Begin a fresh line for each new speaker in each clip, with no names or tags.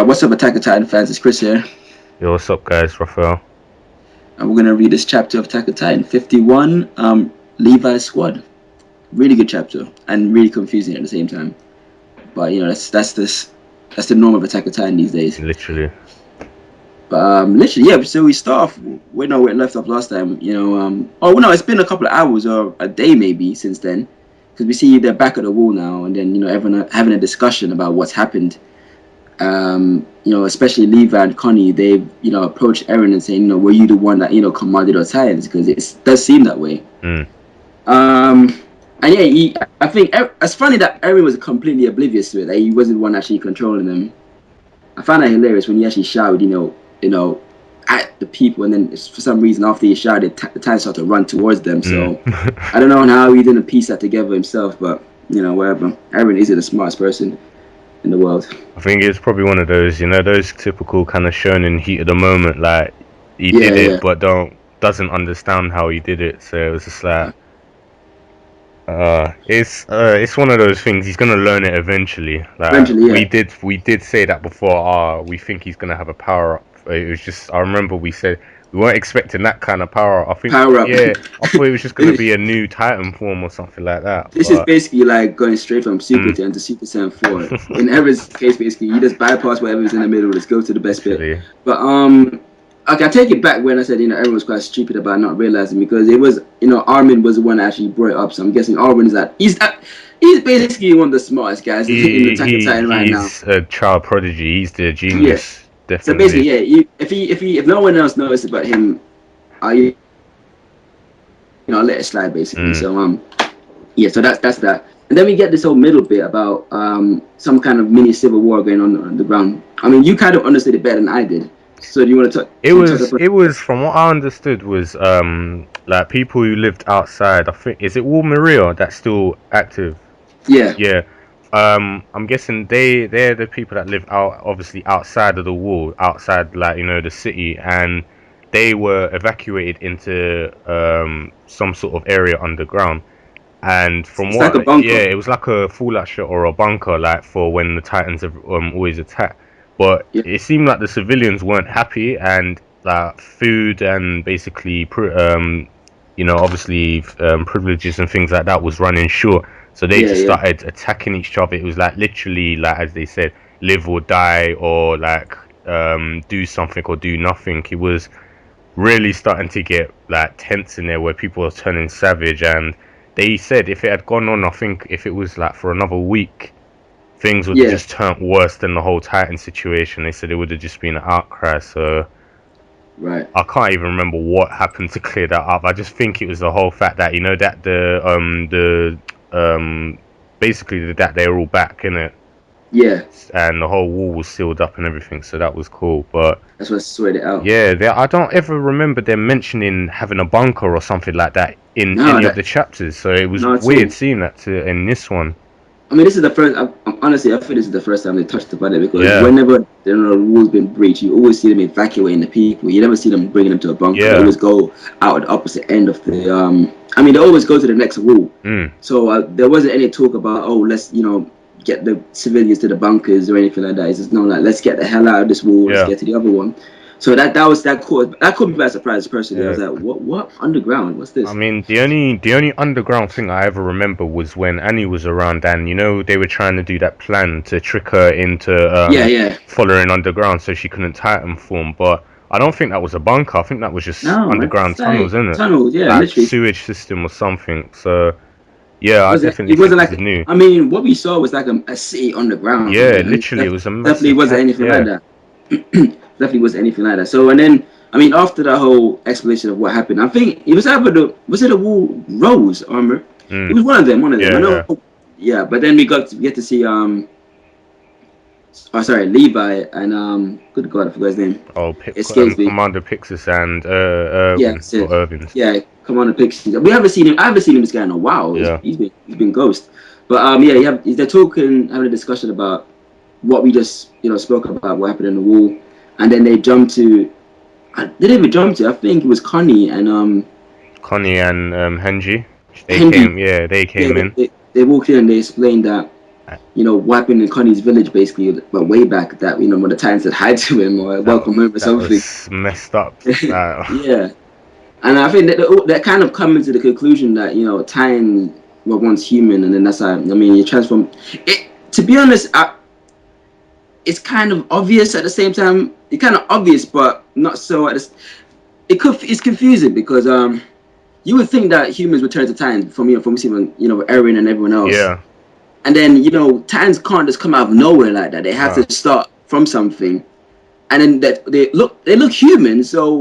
What's up, Attack on Titan fans? It's Chris here,
Yo, what's up, guys? Raphael.
and we're gonna read this chapter of Attack on Titan 51. Levi's squad. Really good chapter, and really confusing at the same time. But that's the norm of Attack on Titan these days.
Literally.
But literally, yeah. So we start off where we left off last time. It's been a couple of hours or a day maybe since then, because we see they're back at the wall now, and then everyone having a discussion about what's happened. Especially Levi and Connie, they've approached Eren and saying, were you the one that commanded our Titans? Because it does seem that way. And yeah, I think it's funny that Eren was completely oblivious to it. That he wasn't the one actually controlling them. I found that hilarious when he actually shouted, at the people, and then for some reason after he shouted, the Titans started to run towards them. So I don't know how he didn't piece that together himself, but whatever. Eren isn't the smartest person in the world.
I think it's probably one of those, those typical kind of shonen heat of the moment, like he did it but doesn't understand how he did it. So it was just like it's one of those things. He's gonna learn it eventually. Like, we did say that before. We think he's gonna have a power up. It was just, I remember we said we weren't expecting that kind of power up. I thought it was just gonna be a new Titan form or something like that.
This is basically like going straight from Super Saiyan to Super Saiyan 4. In Eren's case, basically, you just bypass whatever's in the middle. Let's go to the best bit. But okay, I take it back when I said Eren was quite stupid about not realizing, because it was Armin was the one that actually brought it up. So I'm guessing Armin is he's basically one of the smartest guys in the Attack on Titan right now.
He's a child prodigy. He's the genius. Definitely.
So basically, if no one else knows about him, I'll let it slide basically. So so that's that. And then we get this whole middle bit about some kind of mini civil war going on the ground. I mean, you kind of understood it better than I did. So do you want to talk?
It was from what I understood was like people who lived outside. I think, is it Wall Maria that's still active? Yeah. I'm guessing they're the people that live obviously outside of the wall, outside like the city, and they were evacuated into some sort of area underground. And from
it's like a bunker.
It was like a fallout shelter or a bunker, like for when the Titans have always attack. But it seemed like the civilians weren't happy, and food and basically obviously privileges and things like that was running short. So they just started attacking each other. It was like literally, like as they said, live or die, or like do something or do nothing. It was really starting to get like tense in there, where people were turning savage. And they said if it had gone on, I think if it was like for another week, things would have just turned worse than the whole Titan situation. They said it would have just been an outcry. So I can't even remember what happened to clear that up. I just think it was the whole fact that that basically that they were all back in it, and the whole wall was sealed up and everything, so that was cool. But
that's what sorted it out.
I don't ever remember them mentioning having a bunker or something like that in any of the chapters, so it was weird seeing that in this one.
I mean, this is the first. Honestly, I feel this is the first time they touched upon it, because whenever the rules been breached, you always see them evacuating the people. You never see them bringing them to a bunker. They always go out at the opposite end of the. I mean, they always go to the next wall. So there wasn't any talk about let's get the civilians to the bunkers or anything like that. It's just let's get the hell out of this wall. Let's get to the other one. So that caught me by surprise personally. I was like, what underground? What's this?
I mean, the only underground thing I ever remember was when Annie was around, and they were trying to do that plan to trick her into following underground so she couldn't Titan form. But I don't think that was a bunker. I think that was just underground tunnels, isn't it?
Tunnels,
like sewage system or something. So I definitely.
It wasn't like new. I mean, what we saw was like a city underground.
Yeah, literally, it was a massive
definitely wasn't anything like that. Definitely wasn't anything like that. So, and then I mean, after that whole explanation of what happened, I think it was either the wall rose armor. It was one of them. I know. Yeah, but then we get to see Levi and good God, I forgot his name.
Commander Pixis and Erwin.
Yeah, Commander Pixis. I haven't seen him this guy in a while. He's been ghost. But they're talking, having a discussion about what we just spoke about, what happened in the wall. And then they jumped to. They didn't even jump to. I think it was Connie and
Henji. They came in.
They walked in and they explained that wiping Connie's village basically, but way back that when the Titans said hi to him or welcome him or something.
Was messed up.
Yeah, and I think that kind of comes to the conclusion that Titans were once human, and then that's how you transform. To be honest, it's kind of obvious at the same time. It's kind of obvious, but not so. It's confusing because you would think that humans would turn to Titans from seeing Eren and everyone else.
Yeah.
And then Titans can't just come out of nowhere like that. They have to start from something, and then that they look human. So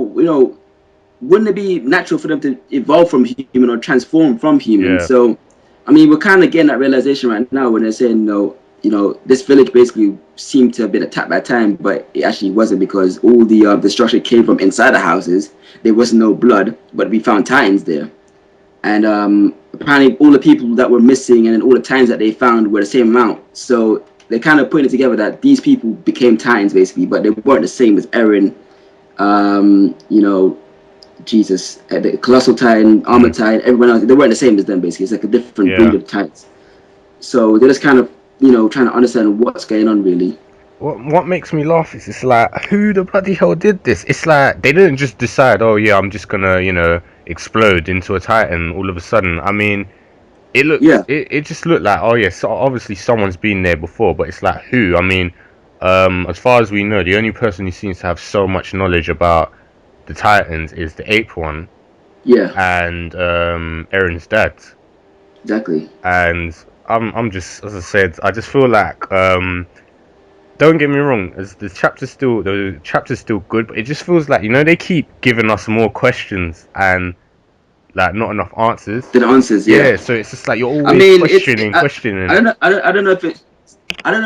wouldn't it be natural for them to evolve from human or transform from human?
Yeah.
So, we're kind of getting that realization right now when they're saying this village basically seemed to have been attacked by Titans, but it actually wasn't because all the destruction came from inside the houses. There was no blood, but we found Titans there. And apparently all the people that were missing and all the Titans that they found were the same amount. So they kind of put it together that these people became Titans basically, but they weren't the same as Eren, Jesus, the Colossal Titan, Armor Titan, everyone else. They weren't the same as them basically. It's like a different breed of Titans. So they're just kind of, trying to understand what's going on really.
What makes me laugh is it's like, who the bloody hell did this? It's like they didn't just decide, oh yeah, I'm just gonna, explode into a Titan all of a sudden. It just looked like, oh yeah, so obviously someone's been there before, but it's like who? As far as we know, the only person who seems to have so much knowledge about the Titans is the Ape one.
Yeah.
And Eren's dad.
Exactly.
And I'm just, as I said, I just feel like don't get me wrong, as the chapter's still good, but it just feels like they keep giving us more questions and like not enough answers.
The answers, yeah.
Yeah, so it's just like you're always questioning.
I don't know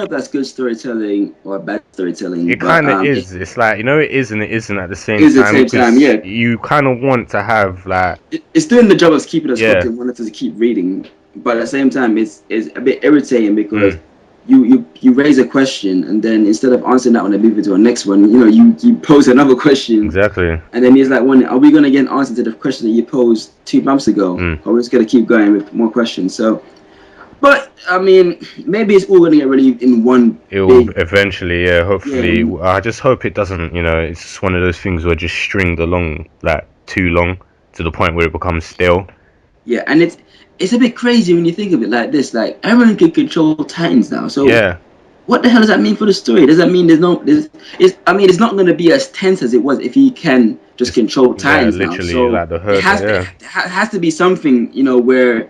if that's good storytelling or bad storytelling.
It kind of is. It's like it is and it isn't at the same time.
Yeah.
You kind of want to have like
it's doing the job of keeping us hooked and wanting us to keep reading, but at the same time, it's a bit irritating because. You raise a question and then instead of answering that one and moving to the next one, you pose another question.
Exactly.
And then he's like, are we gonna get an answer to the question that you posed 2 months ago? Or we're just gonna keep going with more questions? So, but maybe it's all gonna get relieved in one.
It will eventually, yeah. Hopefully, yeah. I just hope it doesn't. It's just one of those things where just stringed along like too long to the point where it becomes stale.
Yeah, and it's a bit crazy when you think of it like this. Like everyone can control Titans now. So what the hell does that mean for the story? Does that mean it's not going to be as tense as it was if he can just control Titans now. So
like the herd,
it has to be something where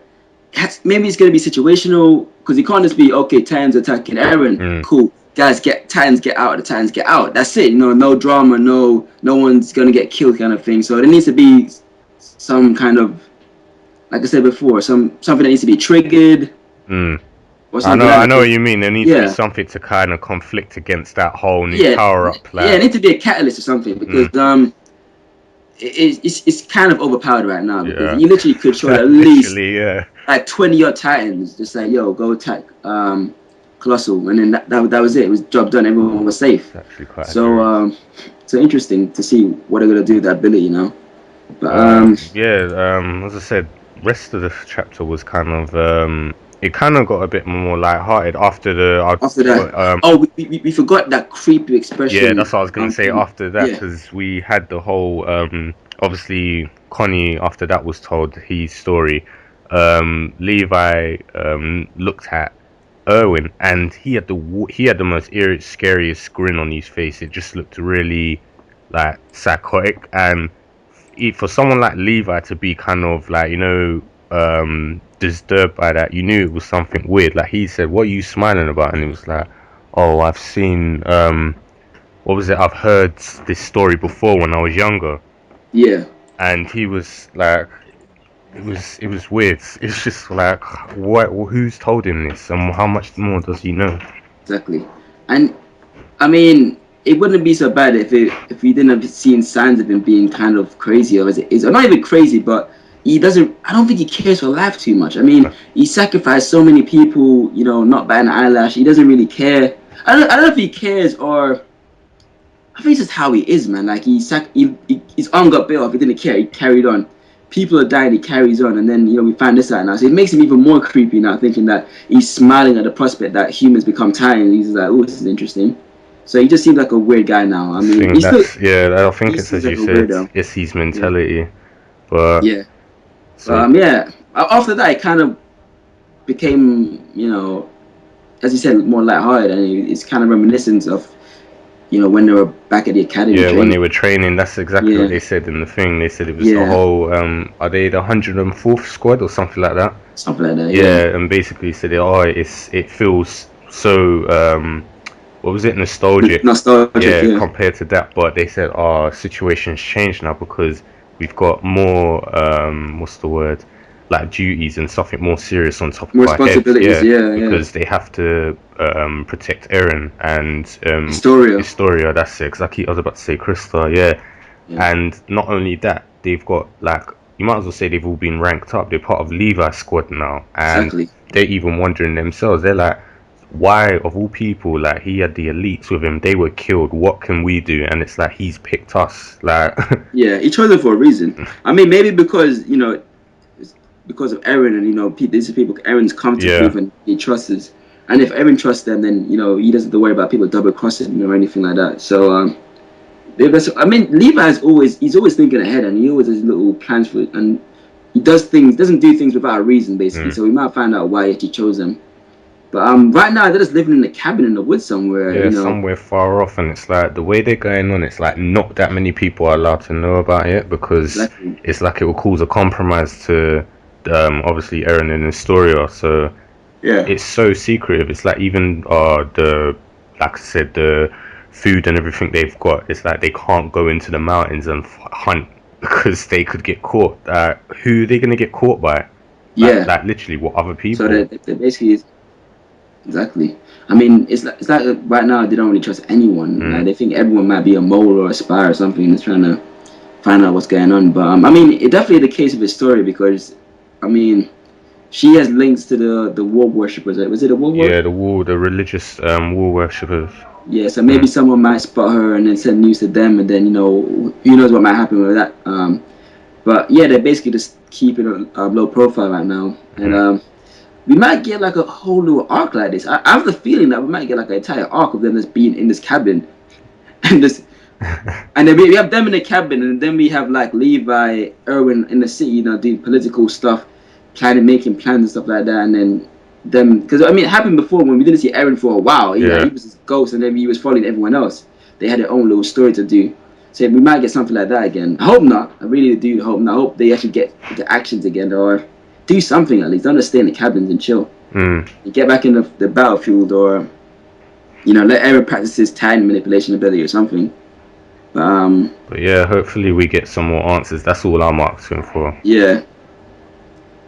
maybe it's going to be situational because it can't just be Titans attacking Eren. Cool, guys, Titans get out. The Titans get out. That's it. No drama. No one's going to get killed, kind of thing. So there needs to be some kind of, like I said before, something that needs to be triggered.
I know what you mean. There needs to be something to kind of conflict against that whole new power up.
Like. Yeah, it needs to be a catalyst or something because it's kind of overpowered right now because you literally could show at least like 20 odd Titans just like go attack Colossal, and then that was it. It was job done. Everyone was safe.
Actually quite
so interesting to see what they're gonna do with that ability, But
as I said. Rest of the chapter was kind of it kind of got a bit more light-hearted after
that. We forgot that creepy expression.
Yeah, that's what I was gonna say after that because we had the whole obviously Connie after that was told his story. Levi looked at Erwin and he had the most scariest grin on his face. It just looked really like psychotic and. For someone like Levi to be kind of like disturbed by that, you knew it was something weird. Like he said, "What are you smiling about?" And he was like, "Oh, I've seen what was it? I've heard this story before when I was younger."
Yeah.
And he was like, it was weird. It's just like, who's told him this, and how much more does he know?
Exactly, and it wouldn't be so bad if we didn't have seen signs of him being kind of crazy, or as it is, or not even crazy, but he doesn't. I don't think he cares for life too much. He sacrificed so many people, not batting an eyelash. He doesn't really care. I don't know if he cares or. I think it's just how he is, man. Like his arm got bit off. He didn't care. He carried on. people are dying, he carries on, and then we find this out now. So it makes him even more creepy now, thinking that he's smiling at the prospect that humans become tired. He's like, oh, this is interesting. So he just seems like a weird guy now. I mean,
I think it's as you said, it's his mentality. But
after that, it kind of became, as you said, more lighthearted, and it's kind of reminiscent of, when they were back at the academy.
Yeah, when they were training, that's exactly what they said in the thing. They said it was the whole, are they the 104th squad or something like that?
Something like that,
yeah. And basically said, it feels so, what was it, nostalgic?
Nostalgic,
compared to that. But they said, situation's changed now because we've got more, what's the word? Like duties and something more serious on top of our heads, because they have to protect Eren and Historia. That's it. Because I was about to say Krista, and not only that, they've got you might as well say they've all been ranked up. They're part of Levi's squad now, and they're even wondering themselves. They're like, why of all people, he had the elites with him, they were killed, what can we do? And it's like he's picked us.
He chose them for a reason. I mean, maybe because because of Eren, and these are people Eren's come to prove and he trusts us. And if Eren trusts them, then he doesn't have to worry about people double crossing him or anything like that. So I mean, Levi's he's always thinking ahead, and he always has little plans for it, and he doesn't do things without a reason, basically. So we might find out why he chose them. But right now they're just living in a cabin in the woods somewhere.
Somewhere far off, and it's like the way they're going on. It's like not that many people are allowed to know about it because it's like it will cause a compromise to obviously Eren and Historia. So it's so secretive. It's like even like I said, the food and everything they've got. It's like they can't go into the mountains and hunt because they could get caught. Who are they gonna get caught by? Like literally, what other people?
So they basically. Exactly. I mean, it's like right now they don't really trust anyone. They think everyone might be a mole or a spy or something. That's trying to find out what's going on. But I mean, it's definitely the case of his story because, I mean, she has links to the war worshippers. Was it a war?
Yeah, the religious war worshippers.
Yeah, so maybe someone might spot her and then send news to them, and then who knows what might happen with that. But yeah, they're basically just keeping a low profile right now, and we might get like a whole new arc like this. I have the feeling that we might get like an entire arc of them just being in this cabin, and and then we have them in the cabin, and then we have like Levi, Erwin in the city, doing political stuff, making plans and stuff like that, and then them because I mean it happened before when we didn't see Eren for a while. He was this ghost, and then he was following everyone else. They had their own little story to do. So we might get something like that again. I hope not. I really do hope not. I hope they actually get the actions again, or do something at least. Don't just stay in the cabins and chill. You get back in the battlefield, or let Eren practice his time manipulation ability or something.
But yeah, hopefully we get some more answers. That's all I'm asking for.
Yeah,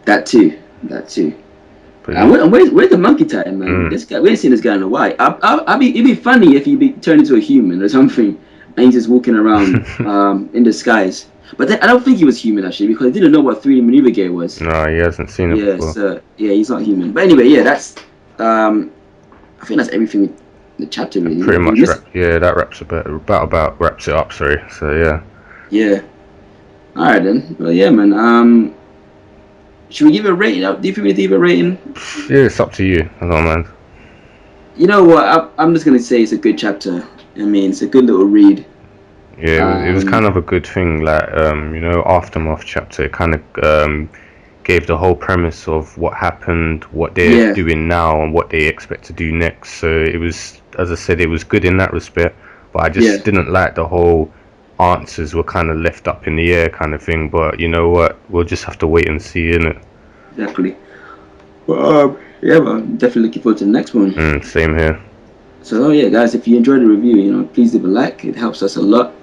that too. But where's the monkey time, man? This guy, we ain't seen this guy in a while. It'd be funny if he turned into a human or something, and he's just walking around in disguise. But I don't think he was human actually, because he didn't know what 3D maneuver gear was.
No, he hasn't seen it before.
So he's not human. But anyway, that's I think that's everything in the chapter really.
Pretty much, that wraps wraps it up. Sorry. So yeah.
Yeah. All right then. Well, yeah, man. Should we give it a rating? Do you think we give it a rating?
Yeah, it's up to you. I don't mind.
You know what? I'm just gonna say it's a good chapter. I mean, it's a good little read.
Yeah, it was kind of a good thing, Aftermath chapter. It kind of gave the whole premise of what happened, what they're doing now, and what they expect to do next. So it was, as I said, it was good in that respect. But I just didn't like the whole answers were kind of left up in the air kind of thing. But you know what? We'll just have to wait and see, innit?
Exactly. Well, I'm definitely looking forward to the next one.
Same here.
So yeah, guys, if you enjoyed the review, please leave a like. It helps us a lot.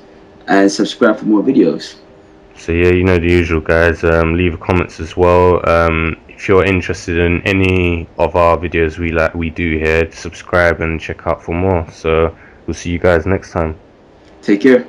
And subscribe for more videos.
So yeah, the usual, guys. Leave comments as well. If you're interested in any of our videos we do here, subscribe and check out for more. So we'll see you guys next time.
Take care.